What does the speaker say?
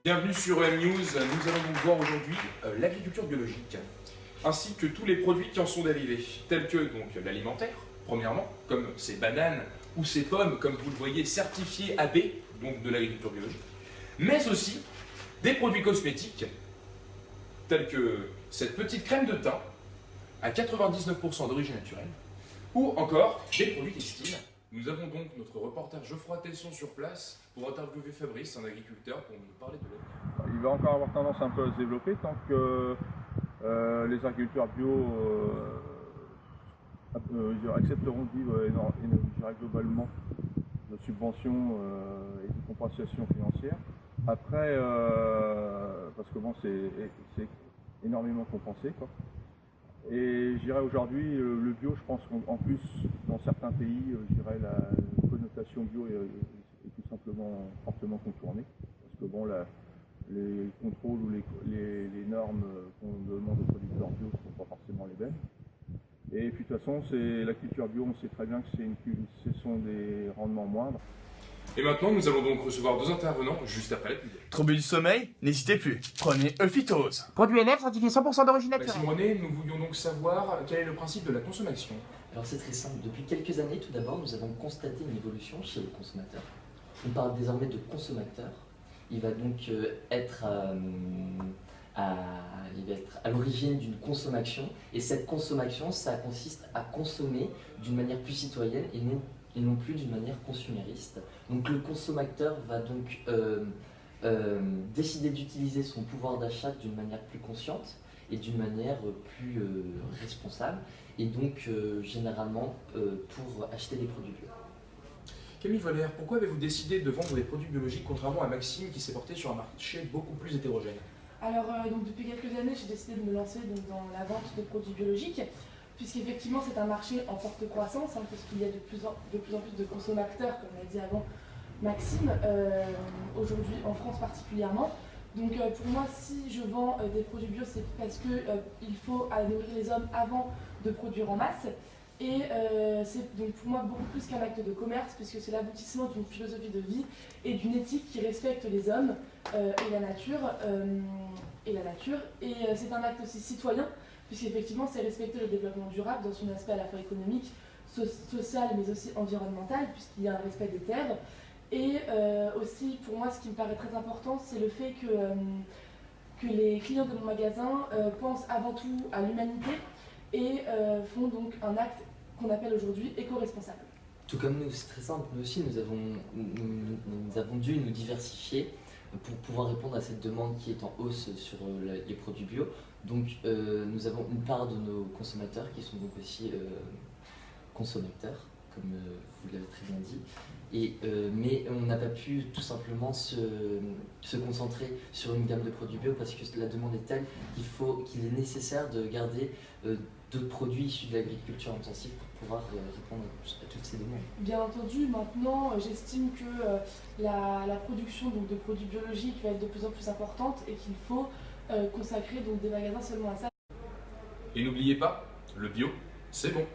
Bienvenue sur EM News, nous allons donc voir aujourd'hui l'agriculture biologique, ainsi que tous les produits qui en sont dérivés, tels que donc l'alimentaire, premièrement, comme ces bananes ou ces pommes, comme vous le voyez, certifiées AB, donc de l'agriculture biologique, mais aussi des produits cosmétiques, tels que cette petite crème de teint, à 99% d'origine naturelle, ou encore des produits textiles. Nous avons donc notre reporter Geoffroy Tesson sur place pour interviewer Fabrice, un agriculteur, pour nous parler de l'œuf. Il va encore avoir tendance un peu à se développer tant que les agriculteurs bio accepteront de vivre globalement de subventions et de compensation financière. Après, parce que bon, c'est énormément compensé, quoi. Et je dirais aujourd'hui, le bio, je pense qu'en plus, dans certains pays, je dirais la connotation bio est tout simplement fortement contournée. Parce que bon, les contrôles ou les normes qu'on demande aux producteurs bio ne sont pas forcément les mêmes. Et puis de toute façon, la culture bio, on sait très bien que ce sont des rendements moindres. Et maintenant, nous allons donc recevoir deux intervenants juste après la pub. Trouble du sommeil? N'hésitez plus. Prenez Euphytose. Produit NF certifié 100% d'origine naturelle. Maxime René, nous voulions donc savoir quel est le principe de la consommation. Alors c'est très simple. Depuis quelques années, tout d'abord, nous avons constaté une évolution chez le consommateur. On parle désormais de consommateur. Il va donc être à l'origine d'une consommation. Et cette consommation, ça consiste à consommer d'une manière plus citoyenne et non plus d'une manière consumériste. Donc le consommateur va donc décider d'utiliser son pouvoir d'achat d'une manière plus consciente et d'une manière plus responsable, et donc généralement pour acheter des produits bio. Camille Valère, pourquoi avez-vous décidé de vendre des produits biologiques contrairement à Maxime qui s'est porté sur un marché beaucoup plus hétérogène? Alors donc depuis quelques années, j'ai décidé de me lancer donc, dans la vente de produits biologiques, puisqu'effectivement c'est un marché en forte croissance, parce qu'il y a de plus en plus de consommateurs, comme l'a dit avant Maxime, aujourd'hui en France particulièrement. Donc pour moi, si je vends des produits bio, c'est parce qu'il faut nourrir les hommes avant de produire en masse. Et c'est donc pour moi beaucoup plus qu'un acte de commerce, puisque c'est l'aboutissement d'une philosophie de vie et d'une éthique qui respecte les hommes et la nature. Et c'est un acte aussi citoyen, puisqu'effectivement c'est respecter le développement durable dans son aspect à la fois économique, social, mais aussi environnemental, puisqu'il y a un respect des terres. Et aussi, pour moi, ce qui me paraît très important, c'est le fait que les clients de mon magasin pensent avant tout à l'humanité et font donc un acte qu'on appelle aujourd'hui éco-responsable. Tout comme nous, c'est très simple, nous aussi nous avons dû nous diversifier pour pouvoir répondre à cette demande qui est en hausse sur les produits bio. Donc nous avons une part de nos consommateurs qui sont donc aussi consommateurs, comme vous l'avez très bien dit. Mais on n'a pas pu tout simplement se concentrer sur une gamme de produits bio parce que la demande est telle qu'il est nécessaire de garder d'autres produits issus de l'agriculture intensive pour pouvoir répondre à toutes ces demandes. Bien entendu, maintenant j'estime que la production donc, de produits biologiques va être de plus en plus importante et qu'il faut consacrer donc, des magasins seulement à ça. Et n'oubliez pas, le bio, c'est bon.